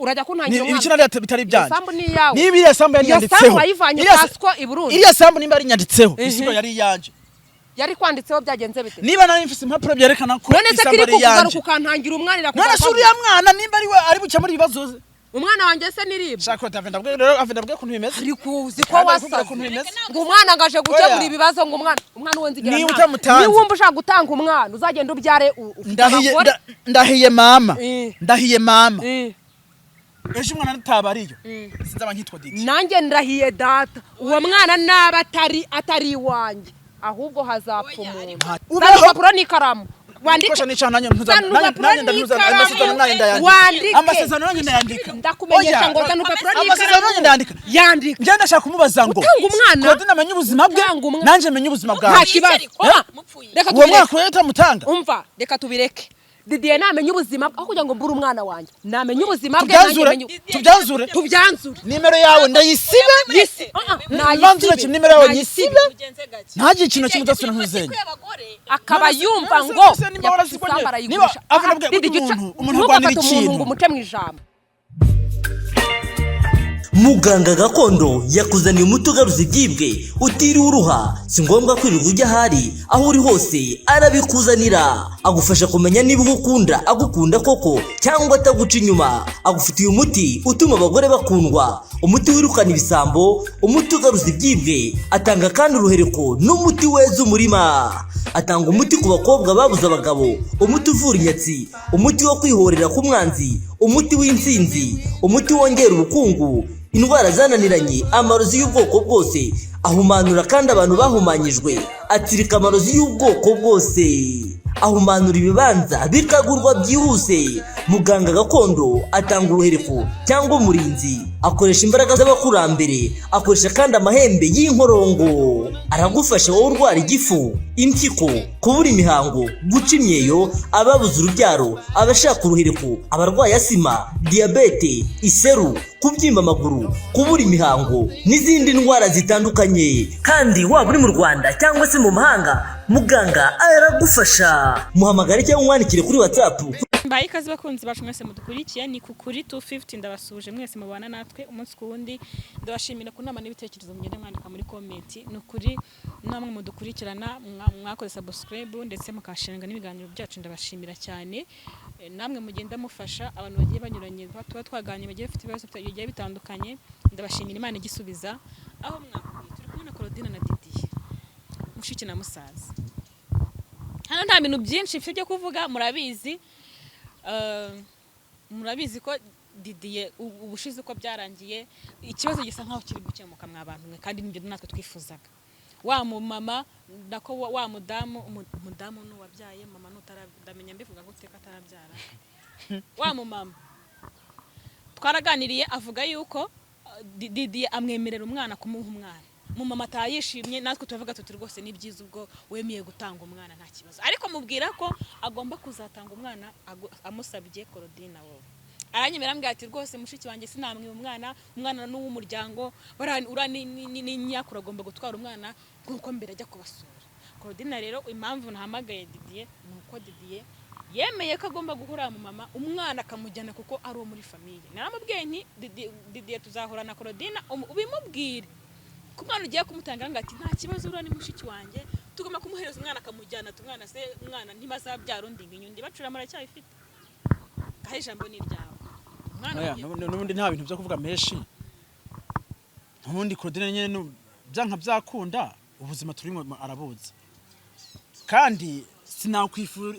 urajya kuntangira umwana ibikina leta bitari byanje sambu ni yawe niba iriya sambu yanyanditseho wayivanye Pasco i Burundi iriya sambu nimba yanyanditseho isigo yari yanje yari kwanditseho byagenze bite niba nari mfise impapuro byerekana ko isamba ari yanje none se kukantangira umwana none suri ya mwana nimba ari buke muri bibazo umwana wanje se niriba shaka Davenda bwe kuntu bimeze ariko uzi ko wasa ngo umwana ngaje gukemura ibibazo ngo umwana we nzigera ni wumva ushaka gutanga umwana uzagenda ubyare ndahiye mama ejo umwana ntabariyo sinzaba nkitwa Didi nanjye ndahiye data uwo mwana naba atari iwanjye ahubwo hazapfa umuntu urupapuro n'ikaramu wandika amasezerano nanjye ndayandika ndakumenyesha ngo zana urupapuro n'ikaramu yandika ngenda shaka kumubaza ngo Claudine amenye ubuzima bwe nanje menye ubuzima bwawe nta kibazo reka uwo mwaka weta mutanga umva reka tubireke Didiye namenye ubuzima aho kugira ngo mbure umwana wanjye namenye ubuzima bwe tubyanzure nimero yawe ndayisibe nayisibe nimero yawe nyisibe ntagiye ikintu kimwe udasubira ntuzenya akaba yumva ngo niba avuga umuntu arwanira ikintu ngo umuce mu ijambo Muganga gakondo yakuzaniye umuti ugaruza ibyibwe utiriwe uruha si ngombwa kwirirwa ujya ahari aho uri hose arabikuzanira agufasha kumenya niba agukunda koko cyangwa ataguca inyuma agufitiye umuti utuma abagore bakundwa umuti wirukana ibisambo umuti ugaruza ibyibwe atanga kandi uruhereko n'umuti weza umurima atanga umuti ku bakobwa babuze abagabo umuti uvura inyatsi umuti wo kwihorera ku mwanzi umuti w'insinzi umuti wongera ubukungu indwara zananiranye amarozi y'ubwoko bwose ahumanura kandi abantu bahumanyijwe atsirika amarozi y'ubwoko bwose ahumanura ibibanza bikagurwa byihuse muganga gakondo atanga uruhereko cyangwa umurinzi akoresha imbaraga z'abakurambere akoresha kandi amahembe y'inkorongo aragufasha wowe urwara igifu impyiko kubura imihango guca imyeyo ababuze urubyaro abashaka uruhereko abarwaye asima diabete iseru kubyimba amaguru kubura imihango n'izindi ndwara zitandukanye kandi waba uri mu Rwanda cyangwa se mu mahanga muganga aragufasha muhamagare cyangwa umwandikire kuri WhatsApp mbaye ikaze bakunzi bacu mwese mudukurikiye ni kukuri 250 ndabasuje mwese mubana natwe umunsi ku wundi ndabashimira ku nama n'ibitekerezo mugende mwandika muri comment nukuri namwe mudukurikirana mwakoze subscribe ndetse mukashinga n'ibiganiro byacu ndabashimira cyane namwe mugenda mufasha abantu bagiye banyuranye tuba twaganye bagiye bafite ibibazo bigiye bitandukanye ndabashimira Imana igisubiza aho mwakuye turi kumwe na Claudine na Didiye mushiki na musaza hano nta bintu byinshi mfite byo kuvuga murabizi ko Didiye ubushize ko byarangiye ikibazo gisa nkaho kiri gukemuka mwabantu mwe kandi nibyo natwe twifuzaga wa mama nako wa mudamu n'uwabyaye mama nutaramenya mbivuga ngo teka atarabyara wa mama twaraganiriye avuga yuko Didiye amwemerera umwana kumuha umwana mama atayishimye natwe tuvuga tuti rwose ni byiza ubwo wemeye gutanga umwana nta kibazo ariko mubwira ko agomba kuzatanga umwana amusabye Claudine wowe aranyemera mbwira ati rwose mushiki wanjye sinamwe umwana n'uw'umuryango ni nyakura agomba gutwara umwana kuko mbere ajya kubasura Claudine rero impamvu nahamagaye Didiye nuko Didiye yemeye ko agomba guhura mu mama umwana akamujyana kuko ari uwo muri famille naramubwiye nti Didiye tuzahura na Claudine ubimubwire kumwana ugiye kumutanga ngati nta kibazo urani mushiki wanjye tugomba kumuhereza umwana akamujyana tumwana se umwana ntimazabyara undi inyundi bacura maracyabifite kahe jambo ni ryawe n'ubundi nta bintu byo kuvuga meshi n'ubundi Claudine nyene byanka byakunda ubuzima turimo arabuzi kandi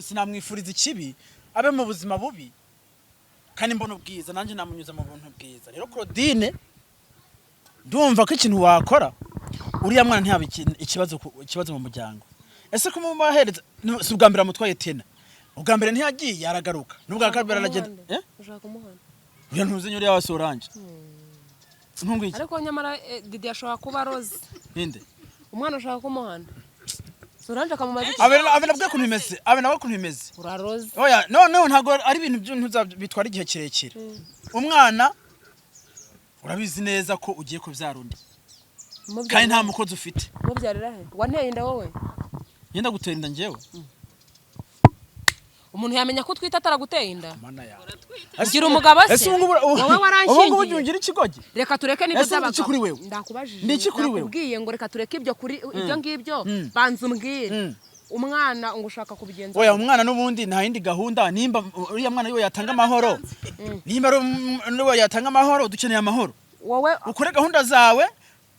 sinamwifuriza ikibi abe mu buzima bubi kandi mbona ubwiza nanje namunyuza mu buntu bwiza rero Claudine ndumva ko ikintu wakora uriya mwana ntiyabe ikibazo mu muryango ese ko mubahereza si ubwa mbere amutwaye tena ubwa mbere ntiyagiye aragaruka n'ubwa kabiri aragenda ushaka umuhanda uya ntuzinyo uriya wase oranje ntungwiki ariko nyamara Didiye ashobora kuba Rose ninde umwana ushaka kumuhanda Soranje akamumaze abena bwe kuntu bimeze abena we kuntu bimeze ura Rose oya no ntago ari ibintu bitwara igihe kirekire umwana urabizi neza ko ugiye kubyara undi kandi nta mukozi ufite mubyarira he wanteye inda wowe yenda gutera inda ngewe umuntu yamenya ko twita ataraguteye inda mana yawe ugira umugabo se ese wowe waranshingiye ugira ikigogi reka tureke n'ibyo ese iki kuri wewe ndakubajije ni iki kuri wewe nakubwiye ngo reka tureke ibyo kuri ibyo ngibyo banza umbwire umwana ngo ushaka kubigenza oya umwana n'ubundi nta yindi gahunda nimba uriya mwana yiwe yatanga amahoro nimba niwe yatanga amahoro dukeneye amahoro wowe ukore gahunda zawe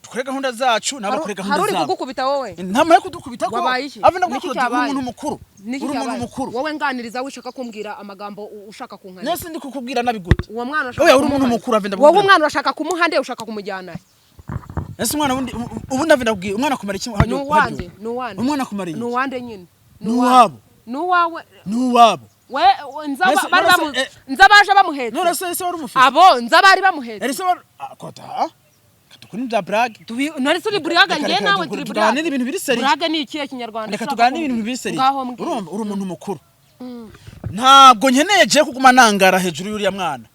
tukore gahunda zacu nabo kore gahunda zawe hari uri kugukubita wowe ntama yo kudukubita ko avuna ko uri umuntu mukuru uri umuntu mukuru wowe nganiriza wishaka kumbwira amagambo ushaka kunkanya nese ndi kukubwira nabigute uwo mwana ushaka oya uri umuntu mukuru avenda wowe umwana urashaka kumuhande ushaka kumujyana ese umwana ubundi avenda kubwira umwana kumara iki nuwande umwana kumara iki nuwande nyine nuwabo nuwawe nuwabo we nzabaje bamuhetse none se wari umufite abo nzabari bamuhetse ese wari kota katukuni bya brag nari suri buraga nge nawe turi buraga ni ibintu biri seri buraga ni ikihe kinyarwanda reka tuganire ibintu biri seri urumva uri umuntu mukuru ntabwo nkeneye je kuguma nangara hejuru y'uriya mwana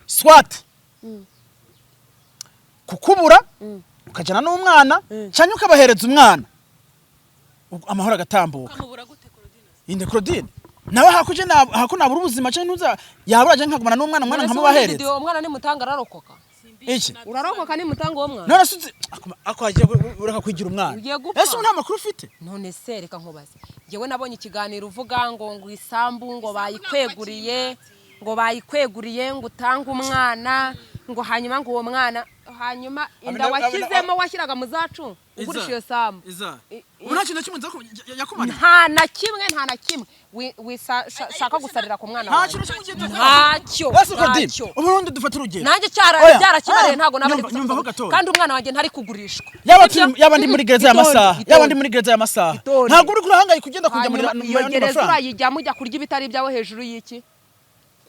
swat kukubura ukajana n'umwana cyane ukabahereza umwana amahoro agatambuka inde Claudine nawe hakuje nabura ubuzima cyane ntuza yaburaje nkagumana n'umwana nkamubahereza umwana ni mutanga ararokoka iki urarokoka ni mutanga uwo mwana none se akwagiye uraka kwigira umwana ese nta makuru ufite none se reka nkubaze ngewe nabonye ikiganiro uvuga ngo isambu ngo bayikweguriye ngo utange umwana ngo hanyuma ngo uwo mwana hanyuma inda washyizemo washyiraga mu zacu ugurisha iyo sambu nta kintu kimwe yakumana nta na kimwe wishaka gusarira ku mwana wawe ntacyo uburundi dufata urugero nanjye byarakimariye ntabwo nabari kandi umwana wanjye ntari kugurishwa yaba ndi muri gereza y'amasaha ntabwo uri kurahangayika ugenda kujya muri gereza urayijyamo ujya kurya ibitari ibyawe hejuru y'iki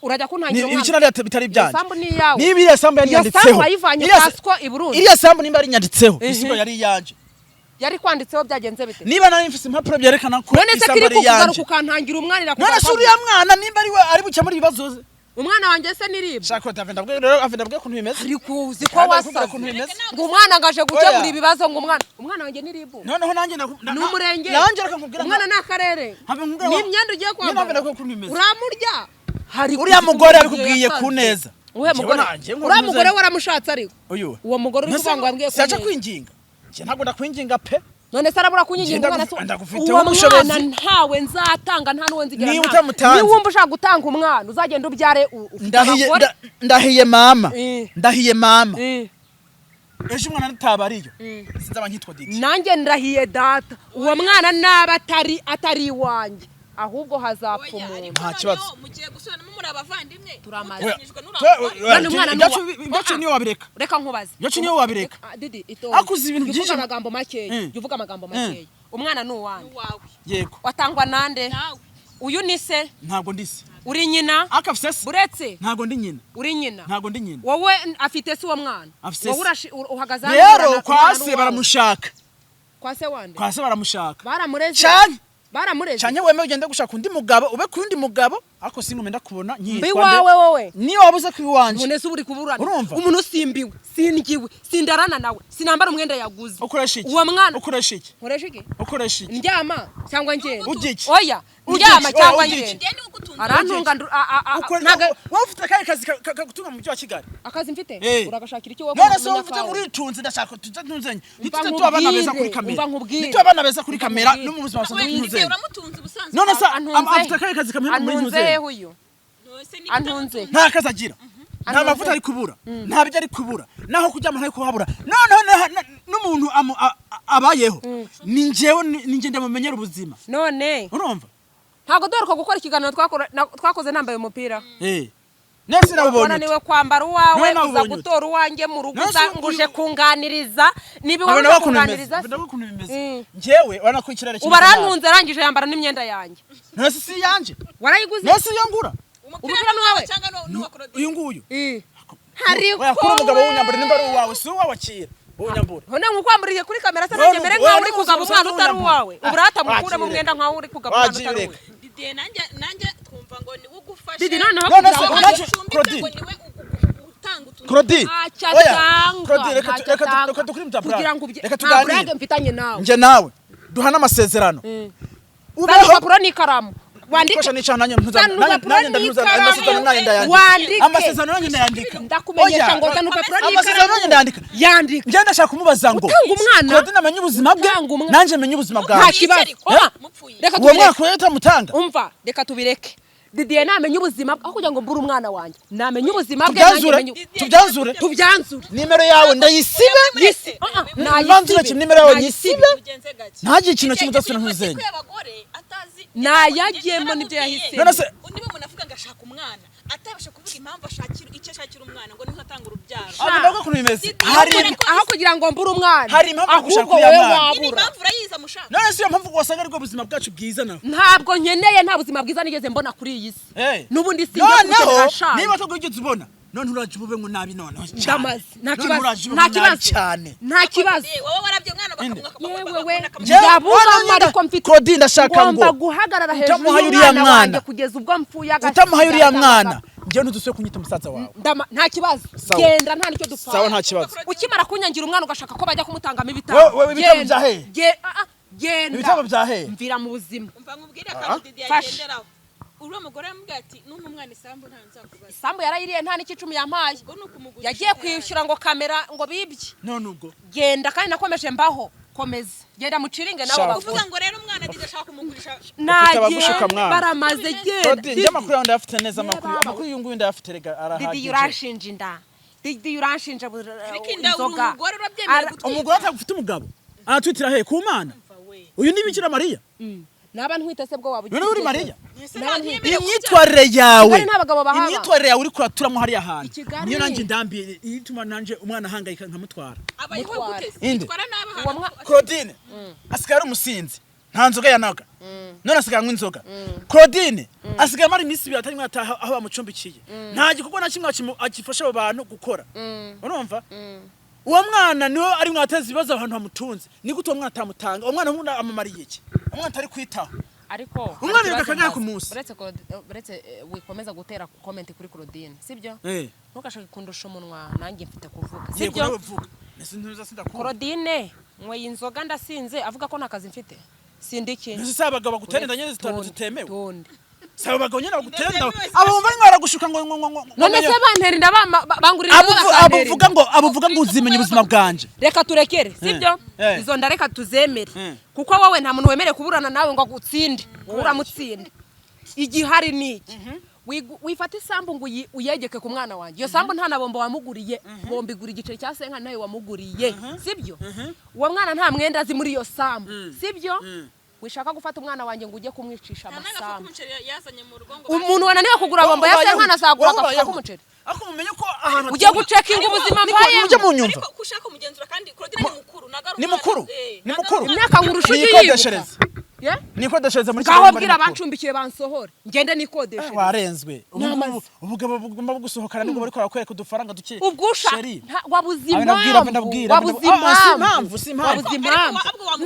urajya kuntangira umwana ibiciro leta bitari byanje sambu ni yawe niba iriya sambu yari yanditseho wayivanye pasiko i Burundi iriya sambu nimba yari yanditseho isigo yari yanje yari kwanditseho byagenze bite niba nari mfise impapuro byerekana ko isambu ari yanje none se kukantangira umwana irakuba none se uriya mwana nimba ari bukemura ibibazo ze umwana wanjye se niribwa shaka utavenda bwe kuntu bimeze ariko uzi ko wasa ngo umwana ngaje gukemura ibibazo ngo umwana wanjye niribwa noneho nanjye n'umurenge nanjye reka nkubwira umwana n'akarere n'imyenda ugiye kwambara uramurya uriya mugore arikubwiye ku neza uriya mugore waramushatse ariko uwo mugore uri kuvuga ngo wambwiye ko neza kwinginga nje ntabwo ndakwinginga pe none se arabura kunyinginga umwana uwo mwana ntawe nzatanga nta n'uwo nzigera niba wumva ushaka gutanga umwana uzagenda ubyare ndahiye mama ejo umwana ntabariyo sinzaba nkitwa diti nanjye ndahiye data uwo mwana naba atari iwanjye ahubwo hazapfa umuntu nta kibazo mugiye gusubiranamo muri abavandimwe turamazanyijwe ibyacu niyo wabireka reka nkubaze ibyacu niyo wabireka didi akuze ibintu byinshi amagambo makeya uvuga amagambo makeya umwana ni uwanjye yego watangwa nande uyu ni se ntabwo ndise uri nyina akafise se buretse ntabwo ndi nyina uri nyina ntabwo ndi nyina wowe afite se uwo mwana wowe uhagaze rero kwase baramushaka kwase wande kwase baramushaka baramureze cyane baramureze cyane weme ugende gushaka undi mugabo ube kundi mugabo ako singume ndakubona nyitwa wowe niyo wabuze kwiwanje none se uri kuburana umuntu simbiwe singiwe sindarana nawe sinambara umwenda yaguze ukoresha iki uwo mwana ukoresha iki ukoresha iki ndyama cyangwa ngende ugiki oya ndyama cyangwa ngende arantunga wowe ufite akahe kazi kagutunga mu mujyi wa Kigali akazi mfite uragashakira iki wowe none se ufite muri tunze ndashaka tutunzenye nitute abana beza kuri kamera nitute abana beza kuri kamera no mu buzima busanzwe tunzenye none se afite akahe kazi kamera muri tunze uyu antunze nta kazi agira nta mavuta ari kubura nta bijya ari kubura naho kujyama ntari kuhabura noneho n'umuntu abayeho ni njyewe ninjye ndamumenyera ubuzima none urumva ntabwo dore ko gukora ikiganiro twakoze nambaye umupira nese nabonye niwe kwambara uwawe uza gutora uwanjye mu rugo nguje kunganiriza niba wowe kunganiriza njyewe wana ko ikirare ubarantunze arangije yambara n'imyenda yanjye nese si yanje warayiguze nese yongura umupira nuwawe uyu nguyu hariko yakura umugabo w'unyambura nimba ari uwawe si uwawakira unyambura none nkukwamburiye kuri kamera sananje mere nkaho uri kugaba umwana utari uwawe uburata mukure mu mwenda nkaho uri kugaba umwana utari uwawe Didi nanjye twumva ngo ni ugufasha Didi noneho Claudine reka dukuri mutabura reka tuganire mfitanye nawe nje nawe duhana amasezerano ubeho papuro n'ikaramu wandika n'icana nanjye amasezerano nanjye ndayandika ndakumenyesha ngo zana urupapuro amasezerano nanjye ndayandika yandika ngenda ndashaka kumubaza ngo Claudine amenye ubuzima bwe nanjye menye ubuzima bwawe nta kibazo reka uwo mwaka we utamutanga umva reka tubireke Didier namenye ubuzima bwe aho kugira ngo mbure umwana wanjye namenye ubuzima bwe nanjye tubyanzure nimero yawe ndayisibe nayisibe nimero yawe nyisibe ntagiye ikintu kimudasura ntuzenye nayagiyemo nibyo yahise niba umuntu avuga ngo ashaka umwana atabasha kuvuga impamvu ashakira icyo ashakira umwana ngo niho atanga urubyaro ntabwo kuntu bimeze aho kugira ngo mbure umwana hari impamvu ahubwo wowe wabura impamvu urayiza mushaka none si yo mpamvu wasanga ariko ubuzima bwacu bwiza nawe ntabwo nkeneye nta buzima bwiza nigeze mbona kuri iyi si n'ubundi sinjye noneho niba atagwigeze ubona none uraje ubube ngo nabi noneho ndamaze nta kibazo wowe warabye umwana bakamuha yewe ndabura ariko mfite Claudine ndashaka ngo ngomba guhagarara hejuru y'umwana wanjye kugeza ubwo mpfuye utamuhaye uriya mwana njye ntudusuye kunyita umusaza wawe nta kibazo genda nta nicyo dupfa sawa nta kibazo ukimara kunyangira umwana ugashaka ko bajya kumutangamo ibitabo wewe ibitabo bya he genda ibitabo bya he mvira mu buzima umva nkubwire ko Didier yagenderaho uriya mugore yambwiye ati n'umwe umwana isambu nta nzakubaza isambu yarayiriye nta n'ikicumi yampaye yagiye kwishyura ngo kamera ngo bibye none ubwo genda kandi nakomeje mbaho komeza genda muciringe nabo bavuga uvuga ngo rero umwana Didier ashaka kumugurisha nagushuka mwana baramaze genda Didier amakuru yawe ndayafite neza amakuru y'ungu ndayafite rega arahagije Didier uranshinja inda Didier uranshinja inzoga umugore atagufite umugabo aratwitira he ku mana uyu ni Bikira Mariya naba ntwite se bwo wabugiye none uri Mariya imyitwarire yawe imyitwarire yawe uri kuraturamo hariya hantu niyo nanjye ndambiye ituma nanjye umwana ahangayika nkamutwara Claudine asigaye ari umusinzi nta nzoga yanaga none asigaye anywa inzoga Claudine asigaye amara iminsi ibiri atari mwataha aho bamucumbikiye nta gikorwa na kimwe agifasha abo bantu gukora urumva uwo mwana niho ari mwateza ibibazo abantu bamutunze ni gute uwo mwana atamutanga uwo mwana amamariye iki umwana atari kwitaho ariko umwana yakakanya ku munsi uretse wikomeza gutera comment kuri Claudine sibyo ntukashake kundusha umunwa nanjye mfite kuvuga sibyo Claudine mwe inzoga ndasinze avuga ko nta kazi mfite sindiki ese abagabo baguterenda nyene zitanu zitemewe saba abagabo nyene baguterenda abo bumva ngara gushuka ngo none se banterinda bangurira abuvuga ngo uzimenye ubuzima bwanje reka turekere sibyo izo ndareka tuzemere kuko wowe nta muntu wemere kuburana nawe ngo agutsinde uramutsinde igihari niki wifata isambu ngo uyegeke ku mwana wanjye iyo sambu nta nabombo wamuguriye bombi gura igiceri cya senka nawe wamuguriye sibyo uwo mwana nta mwenda azi muri iyo sambu sibyo wishaka gufata umwana wanjye ngo ujye kumwicisha amasambu umuntu wananiwe kugura bombo ya senka nazagura agafuka k'umuceri ako mumenye ko ahantu ujye gucekinga ubuzima mbaye ujye mu nyumva ariko kushaka umugenzura kandi Claudine ni mukuru imyaka nkurusha yiyibuka nikodeshereza muri ngaho bwira abancumbikiye bansohora ngende nikodeshereza warenzwe ubugabo bugomba gusohokana nibwo bari kwereka udufaranga duke ubwusha wabuze impamvu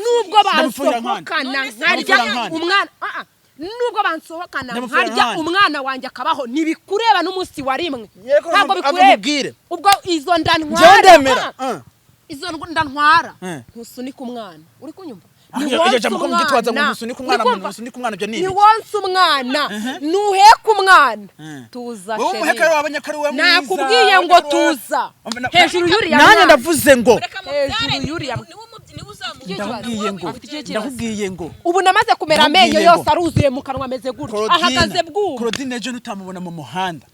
nubwo bansohokana nkarya umwana nubwo bansohokana nkarya umwana wanjye akabaho nibikureba n'umunsi wa rimwe ntabwo bikureba ubwo izo ndantwara izo ndantwara ntusunika umwana uri kunyumva ni wonse umwana nuheka umwana tuza sheri nakubwiye ngo tuza hejuru yuriya nanjye ndavuze ngo hejuru yuriya ndakubwiye ngo ubu namaze kumera amenyo yose aruzuye mu kanwa ameze gutyo ahagaze bwuma Claudine ejo nutamubona mu muhanda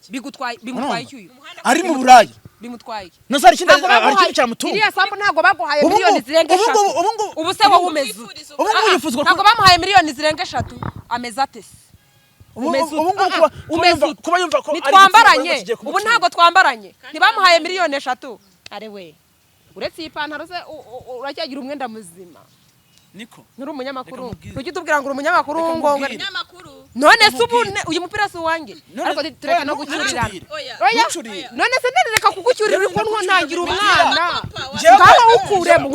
bimutwaye icyuyo ari mu Burayi bimutwaye nasari kindi cyamutunga iriya sambu ntago baguhaye miliyoni zirenga 3 ubu se wowe umeze ntago bamuhaye miliyoni zirenga 3 ameze ate kuba yumva ko twambaranye ubu ntago twambaranye ntibamuhaye miliyoni 3 are we uretse ipantaro se uracyagira umwenda muzima niko nuri umunyamakuru tujye tubwira ngo umunyamakuru ngo none se ubu uyu mupira si wanjye ariko tureka no gucyurirana none se ndereka kugucyurira uko ntangira umwana ngaho ukuremo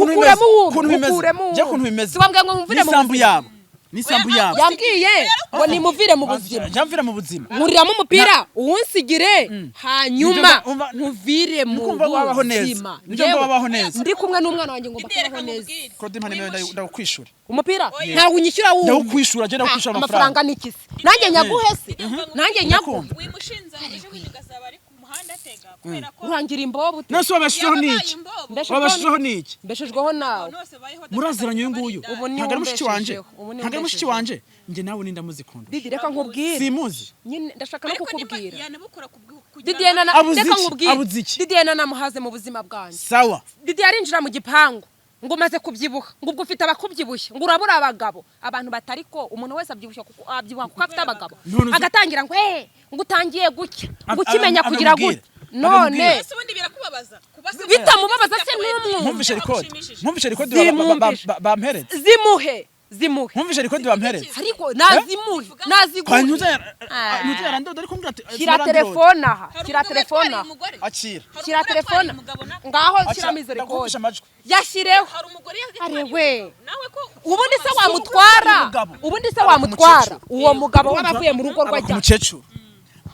kuntu bimeze siwambwe ngo mvire mu sambu yabo n'isambu yabo yambwiye ngo nimuvire mu buzima jamvira mu buzima nkuriramo umupira uwunsigire hanyuma nkuvire mu buzima nibyo babaho neza ndi kumwe n'umwana wanjye ngomba kubaho neza Claude Mpane ndakwishura umupira ntawe unyishyura wumva ndakwishura je ndakwishura amafaranga nikisi nanjye nyaguhese nanjye nyagu wimushinza ejo winigazaba ari ku muhanda atega kubera ko urangira imbobo nose wabashijeho niki wabashijeho niki mbeshejweho nawe muraziranye uyu nguyu ubu ni ntago ari mushiki wanje ntago ari mushiki wanje nje nawe ninda muzikunda Didi reka nkubwire simuzi nyine ndashaka no kukubwira yanabukora Didi yana reka nkubwire Didi yana namuhaze mu buzima bwanjye sawa Didi yarinjira mu gipangu ngo umaze kubyibuha ngo ubwo ufite abakubyibushye ngo urabura abagabo abantu batari ko umuntu wese abyibushye kuko afite abagabo agatangira ngo ngo utangiye gucya ngo ukimenya kugira gute none ubundi birakubabaza bitamubabaza se n'umwe mwumvishe record bampereze zimuhe mwumvishe record bampereze ariko nazimuhe naziguhe nuze yarandoda ariko ngira ati kira telefone aha akira telefone ngaho kiramize record yashyireho arewe ubundi se wamutwara uwo mugabo waravuye mu rugo rwajya umukecuru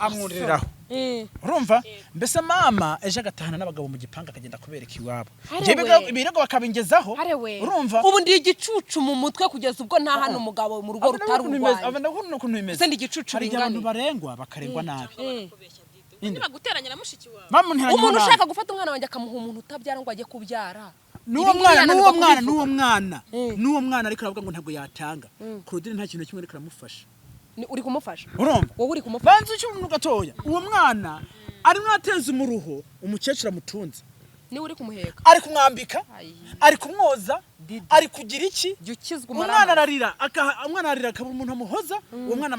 amwuriraho urumva mbese mama eje agatahana n'abagabo mu gipanga akagenda kubereka iwabo ibirego bakabingezaho urumva ubu ndi igicucu mu mutwe kugeza ubwo nta hano umugabo mu rugo rutari urwaye ukuntu bimeze se ndi igicucu hari abantu barengwa bakarengwa nabi niba guteranya na mushiki wawe umuntu ushaka gufata umwana wanjye akamuha umuntu utabyara ngo ajye kubyara n'uwo mwana ariko aravuga ngo ntabwo yatanga Claudine nta kintu kimwe ariko aramufasha uri kumufasha urumva wowe uri kumufasha banze cy'umuntu gatoya uwo mwana ari mwateza umuruho umukecuru amutunze ni uri kumuheka ari kumwambika ari kumwoza ari kugira iki umwana ararira akaba umuntu amuhoza uwo mwana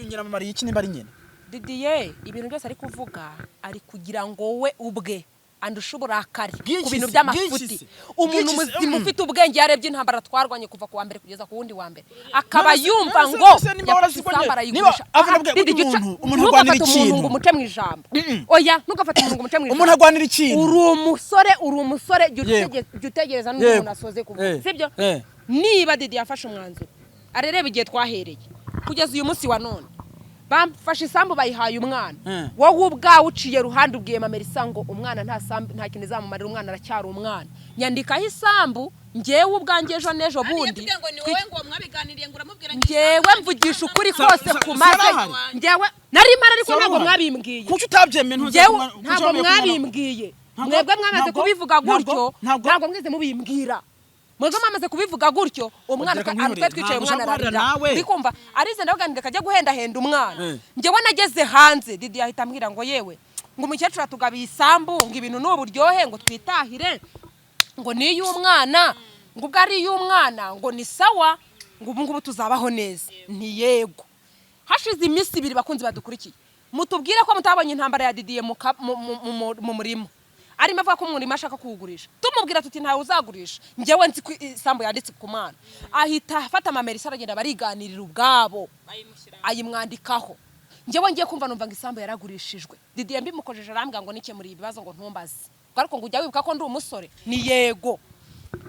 nyina mamari iki nimba ari nyina Didier ibintu byose ari kuvuga ari kugira ngo we ubwe andusha uburakari ku bintu by'amafuti umuntu muzima ufite ubwenge yarebye intambara twarwanye kuva ku wa mbere kugeza ku wundi wa mbere akaba yumva ngo isambara yigurisha umuntu arwanira ikintu ngo umuce mu ijambo oya ntugafate umuntu ngo umuce mu ijambo umuntu arwanira ikintu uri umusore jya utegereza n'umuntu asoze kuvuga sibyo niba Didi yafashe umwanzuro arereba igihe twahereye kugeza uyu munsi wa none bamfashe isambu bayihaye umwana wowe ubwawe uciye ruhande ubwiye Mamerisa ngo umwana nta kintu izamumarira umwana aracyari umwana nyandikaho isambu ngewe ubwanjye ejo n'ejo bundi ngewe mvugisha ukuri kose kumaze ngewe nari mara ariko ntabwo mwabimbwiye kuki utabyemeye ntabwo mwabimbwiye mwebwe mwamaze kubivuga gutyo ntabwo mwize mubimbwira mwebwe mwamaze kubivuga gutyo umwana twe twicaye umwana ararira bikumva arize ndavuganira kajya guhendahenda umwana ngewe nageze hanze Didi yahita ambwira ngo yewe ngo umukecuru atugabiye isambu ngo ibintu n'uburyohe ngo twitahire ngo niyo umwana ngo ubwo ari y'umwana ngo ni sawa ngo ubu ngubu tuzabaho neza ni yego hashize iminsi 2 bakunzi badukurikiye mutubwire ko mutabonye intambara ya Didi mu murimo arimo avuga ko umurimo ashaka kuwugurisha tumubwira tuti ntawe uzagurisha ngewe nzi ko isambu yanditse ku mwana ahita afata Mamerisa aragenda bariganirira ubwabo ayimwandikaho ngewe ngiye kumva numva ngo isambu yaragurishijwe Didi mbimukojeje arambwira ngo nike muri ibibazo ngo ntumbaze ariko ngo ujya wibuka ko ndi umusore ni yego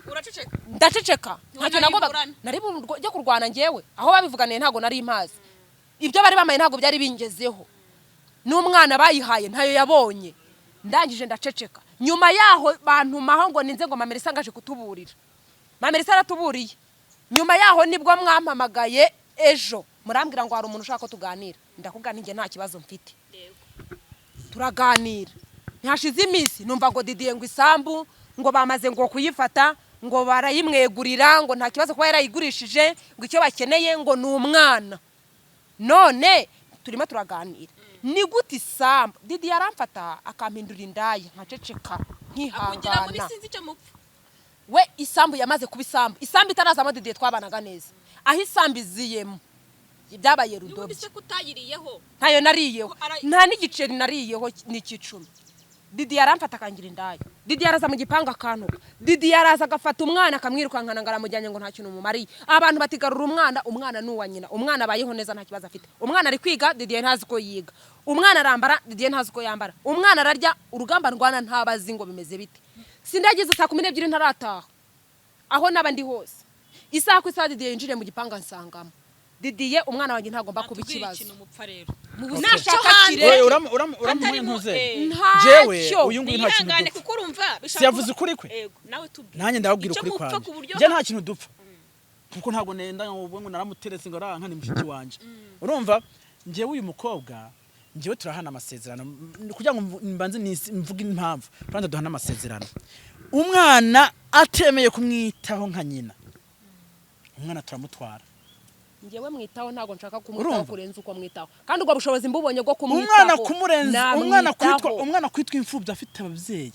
uraceceka ndaceceka ntacyo nagomba nari bujya kurwana ngewe aho babivuganiye ntago nari impazi ibyo bari bamaye ntago byari bingezeho n'umwana bayihaye ntayo yabonye ndangije ndaceceka nyuma yaho bantumaho ngo ninze ngo Mamerisa ngaje kutuburira Mamerisa aratuburiye nyuma yaho nibwo mwampamagaye ejo murambwira ngo hari umuntu ushaka ko tuganira ndakubwira nje nta kibazo mfite turaganira ntihashize iminsi numva ngo Didi ngo isambu ngo bamaze ngo kuyifata ngo barayimwegurira ngo nta kibazo kuba yarayigurishije ngo icyo bakeneye ngo ni umwana none turimo turaganira ni gute isambu Didi yaramfata akampindura indaya nkaceceka nkihangana we isambu yamaze kuba isambu itarazamo Didi twabanaga neza aho isambu iziyemo byabaye rudobi ntayo nariyeho nta n'igiceri nariyeho n'ikicumi Didi yaramfata akangira indaya Didi yaraza mu gipanga akantuka Didi yaraza agafata umwana akamwirukankana ngo aramujyanye ngo nta kintu umumariye abantu batigarura umwana n'uwa nyina umwana abayeho neza nta kibazo afite umwana ari kwiga Didi ntazi ko yiga umwana arambara Didi ntazi ko yambara umwana ararya urugamba rwana ntabazi ngo bimeze bite sindageze saa 12 ntarataha aho nabandi hose isaha ku isaha Didi yinjire mu gipanga nsangamo Didiye umwana wanjye ntagomba kuba ikibazo mu buzima Ntacyo nashaka hanze. kire uramuye ntuze jewe ntacyo uyu nguyu nta kintu Nihangane dupfa kuko urumva siyavuze ukuri kwe Yego nawe tubwire. nanjye ndababwira Icyo ukuri mupfa kwanjye ku buryo njye nta kintu dupfa kuko ntabwo nenda ngo naramuteretse ngo aranka ni mushiki wanje urumva njyewe uyu mukobwa njyewe turahana amasezerano kugira ngo mbanze mvuge impamvu kandi duhana amasezerano umwana atemeye kumwitaho nka nyina umwana turamutwara njyewe mwitaho ntago nshaka Urumva? kumwitaho kurenza uko mwitaho kandi ubwo bushobozi mbubonye bwo kumwitaho umwana kumurenza namwitaho. umwana kwitwa imfubyi afite ababyeyi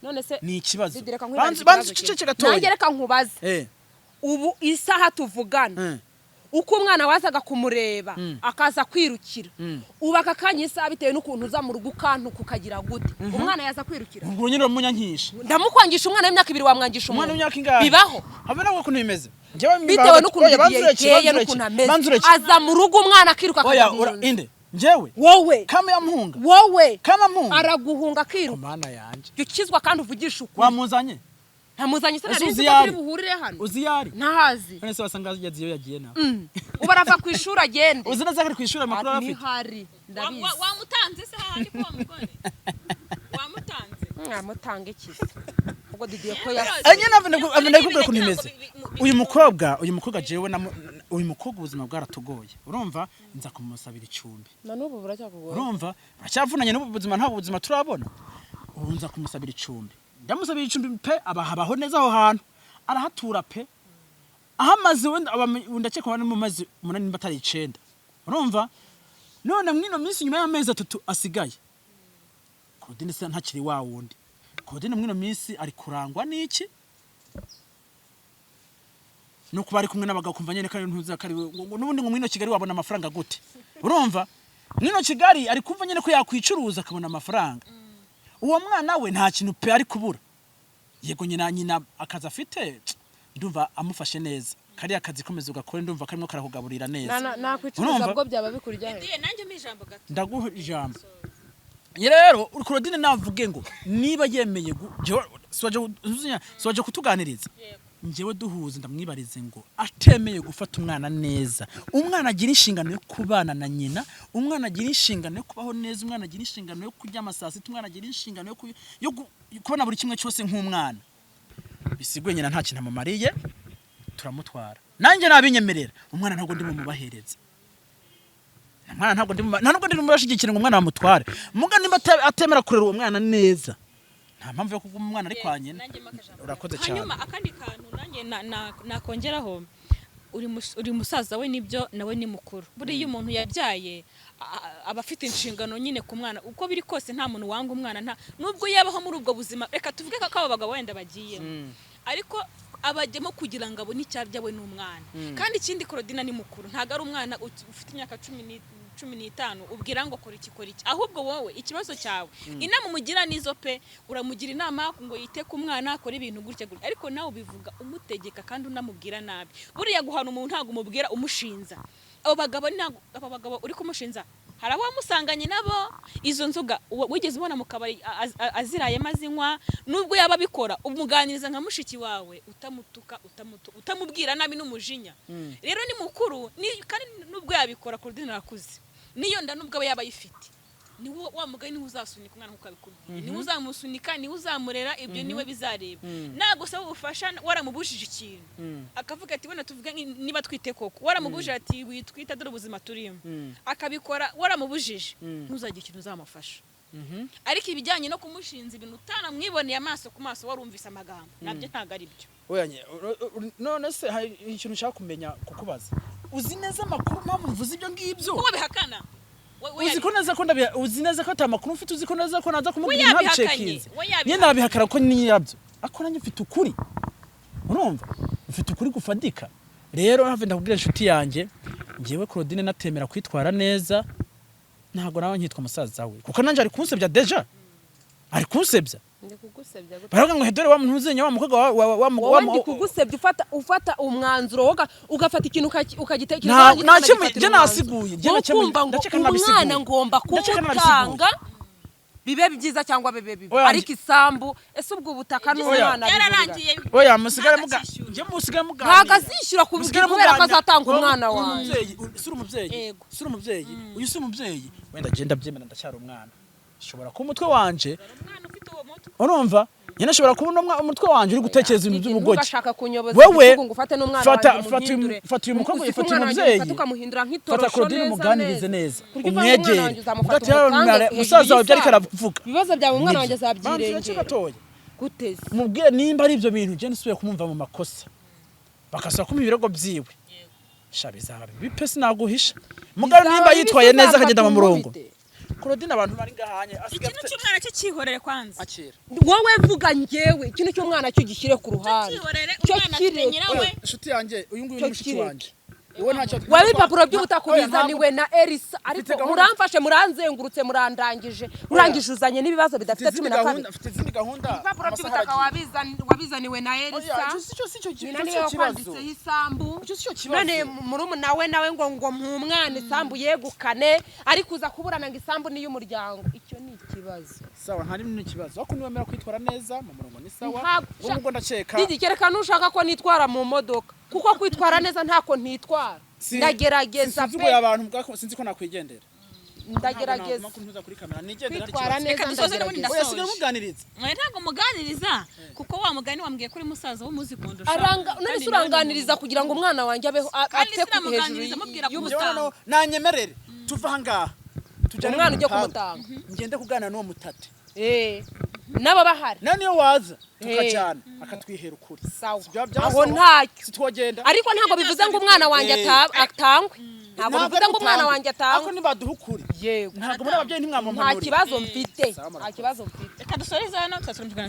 none se ni ikibazo Didi, reka nkwibarize banze ikibazo cece kimwe. gatoya nanjye reka nkubaze ubu isaha tuvugana uko umwana wazaga kumureba akaza kwirukira ubu aka kanya isaha bitewe n'ukuntu uza mu rugo ukantuka ukagira gute umwana yaza kwirukira ubwo nyine umunyankisha ndamukwangisha umwana w'imyaka 2 wamwangisha umwana umuntu w'imyaka ingahe bibaho habe nawe ukuntu bimeze njyewe bitewe n'ukuntu yateye n'ukuntu ameze aza mu rugo umwana akiruka oya akajya mu nzu. inde njyewe wowe kama yampunga wowe kama mpunga araguhunga akiruka mana yanje jya ukizwa kandi uvugisha ukuri wamuzanye ntamuzanye se Ese nari uzi nzi ko yari? turi buhurire hano uzi yari ntahazi none se wasanga yagiye yagiye nawe ubu arava ku ishuri agende uzi neza ko ari ku ishuri amakuru arafite ntihari ndabizi Wamutanze se hahandi ko mugore wamutanze mwamutanga iki ubwo Didiye ko yasi anye navende kubwira ukuntu imeze uyu mukobwa jewe uyu mukobwa ubuzima bwaratugoye urumva nza kumusabira icumbi na n'ubu buracyakugora urumva baracyavunanye n'ubu buzima ntabwo ubuzima turabona ubu nza kumusabira icumbi ndamusabira icumbi pe abaho neza aho hantu arahatura pe ahamaze ndakeka bari mu mazi 8 batari 9 urumva none mwino minsi nyuma y'amezi 3 asigaye Claudine se ntakiri wa wundi Claudine mwino minsi ari kurangwa n'iki nuko bari kumwe n'abagabo kumva nyene kandi ntuza kari ngo nubundi ngo mwino Kigali wabona amafaranga gute urumva mwino Kigali ari kumva nyene ko yakwicuruza akabona amafaranga uwo mwana we nta kintu pe ari kubura yego nyina akaza afite ndumva amufashe neza kari akazi komeza ugakora ndumva karimo karakugaburira neza nakwicuruza bwo byaba bikurya he Didiye nanjye mijambo gato ndaguha ijambo rero Claudine navuge ngo niba yemeye siwaje kutuganiriza njyewe duhuze ndamwibarize ngo atemeye gufata umwana neza umwana agira inshingano yo kubana na nyina umwana agira inshingano yo kubaho neza umwana agira inshingano yo kurya amasasita umwana agira inshingano yo kubona buri kimwe cyose nk'umwana bisigwe nyina nta kintu amamariye turamutwara nanjye nabinyemerera umwana ntabwo ndi mubahereza umwana ntabwo ndi mubashigikira ngo umwana bamutware muga nimba atemera kurera uwo mwana neza nta mpamvu yo kuguma umwana ari kwa nyina urakoze cyane hanyuma akandi kantu nanjye nakongeraho uri musaza we nibyo nawe ni mukuru buriya umuntu yabyaye aba afite inshingano nyine ku mwana uko biri kose nta muntu wanga umwana nubwo yabaho muri ubwo buzima reka tuvuge ko abo bagabo wenda bagiye ariko abajyemo kugira ngo abone icyabyawe n'umwana kandi ikindi Claudine ni mukuru ntago ari umwana ufite imyaka 15 ubwira ngo kora iki ahubwo wowe ikibazo cyawe inama umugira nizo pe uramugira inama ngo yite ku mwana akora ibintu gutya ariko nawe ubivuga umutegeka kandi unamubwira nabi buriya guhana umuntu ntago umubwira umushinza abo bagabo uri kumushinza hari abamusanganye nabo izo nzoga wigeze ubona mu kabari aziraye mazinywa nubwo yaba bikora umuganiriza nka mushiki wawe utamubwira nabi n'umujinya rero ni mukuru kandi nubwo yabikora Claudine arakuze niyo nda nubwo yaba yifite ni wa mugani niwe uzasunika umwana nkuko abikubwiye niwe uzamusunika niwe uzamurera ibyo niwe bizareba nago saba ubufasha waramubujije ikintu akavuga ati wena tuvuge niba twite koko waramubujije ati witwita dore ubuzima turimo akabikora waramubujije ntuzagire ikintu uzamufasha ariko ibijyanye no kumushinza ibintu utanamwiboneye amaso ku maso warumvise amagambo nabyo ntago ari byo none se hari ikintu ushaka kumenya kukubaza uzi neza amakuru mpamvu mvuze ibyo ngibyo uwo bihakana uzi neza ko atamakuru ufite uzi ko neza ko naza kumubwira ntabicekinze nyine nabihakara ko niyabyo ako nanjye mfite ukuri urumva mfite ukuri gufadika rero have ndakubwira inshuti yanjye ngiyewe Claudine natemera kwitwara neza ntago nawe nkitwa musaza we kuko nanjye ari kunsebya deja ari kunsebya baravuga ngo hedore wa muntu uzenya wa mukobwa wa ndi kugusebya ufata umwanzuro ugafata ikintu ukagitekereza nta nasiguye umwana ngomba kumutanga bibe byiza cyangwa bibe bibi Oya, ariko isambu ese ubwo ubutaka n'umwana yararangiye oya musigare mugana ntago azishyura kubwira kubera ko azatanga umwana wawe si umubyeyi Yego. si umubyeyi uyu si umubyeyi wenda genda byemera ndacyari umwana shobora kuba umutwe wanje umwana ufite uwo muto urumva nyine ashobora kuba umutwe wanje uri gutekereza ibintu by'ubugogi ugashaka kunyoboza wewe igitugu ngo ufate n'umwana wanjye umuhindure fata uyu mukobwa Ufite fata umwana wanjye umubyeyi ufate ukamuhindura fata nk'itorosho Claudine neza umuganirize neza Kurya uvanga umwana umwegere wanjye uzamufata ugati rero umutange musaza wawe byari hejuru karavuga ibibazo byawe umwana wanjye Bantu azabyirengera gatoya guteze mubwire nimba ari ibyo bintu je nsubiye kumumva mu makosa bakasaba kumpa ibirego byiwe sha bizaba bipe sinaguhisha mugabo nimba yitwaye neza akagenda mu murongo Claudine abantu bari ngahanye ikintu cy'umwana cyo cyihorere kwanza akira wowe vuga njyewe ikintu cy'umwana cyo gishyire ku ruhande cyihorere cyo umwana kire afite nyirawe inshuti yanjye uyu nguyu Cyo ni mushiki kire. wanjye wowe ntacyo wowe ibipapuro by'ubutaka Oya, ubizaniwe na Elisa ariko gahunda. muramfashe muranzengurutse murandangije urangije uzanye n'ibibazo bidafite 12 afite izindi gahunda ibipapuro amasaha by'ubutaka aragiye. wabizaniwe na Elisa Oya, icyo nyina niwe wakwanditseho isambu Icyo si cyo kibazo. none murumuna we nawe ngo mwumwana isambu yegukane ariko uza kuburana ngo isambu ni y'umuryango icyo ni ikibazo sawa nta rimwe n'ikibazo ariko niwemera kwitwara neza mu murongo ni sawa Ntabwo- ubu ngo ndakeka ntigikereka nushaka ko nitwara mu modoka kuko kwitwara neza ntako ntitwara ndagerageza sinzuguye pe abantu bwako sinzi ko nakwigendera ndagerageza makuru ntuza kuri kamera nigendera kwitwara neza Reka dusoze n'ubundi ndagerageza oya sigara muganiriza mwe ntabwo muganiriza kuko wa mugani wambwiye kuri musaza w'umuzi kundusha none se uranganiriza kugira ngo umwana wanjye abeho Kandi apfe hejuru sinamuganiriza mubwira ko y'ubutaka Njyewe nanyemerere tuva aha ngaha tujyane Umwana mu ujye muhanda. kumutanga. ngende kuganira n'uwo mutate n'aba bahari nawe niyo waza tukajyana akatwihera ukuri sawa Si byaba byaba aho sawa? ntacyo sitwogenda ariko ntabwo bivuze ngo umwana wanjye atangwe ntabwo bivuze ngo umwana wanjye ariko atangwe nibaduha ukuri yego ntabwo muri ababyeyi nta ntimwamumpanurira kibazo mfite Sawa, nta kibazo mfite reka dusoreze hano tuzatumvikana